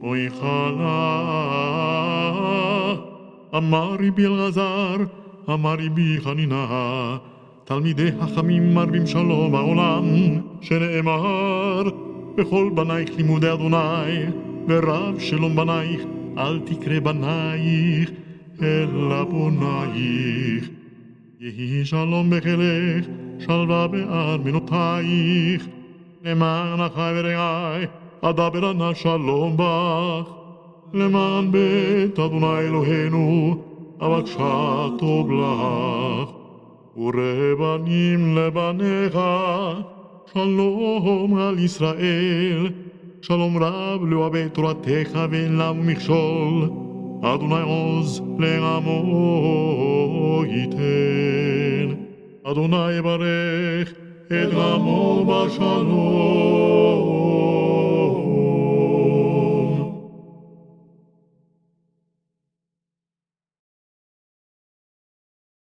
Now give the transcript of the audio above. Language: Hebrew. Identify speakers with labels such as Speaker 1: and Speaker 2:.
Speaker 1: אוי חלה, אמר רבי אלעזר, אמר רבי חנינא, תלמידי חכמים מרבים שלום בעולם, שנאמר, בכל בנייך לימודי אדוני, ורב שלום בנייך, אל תקרא בנייך, אלא בונייך. יהי שלום בחילך, שלווה בארמנותייך, למען אחי ורעי, אדבר אנא שלום בך. למען בית אדוני אלוהינו, אבקשה טוב לך. ורבנים לבניך, שלום על ישראל. שלום רב לאוהבי תורתך ואין להם מכשול. אדוני עוז לעמו ייתן. אדוני יברך את עמו בשלום.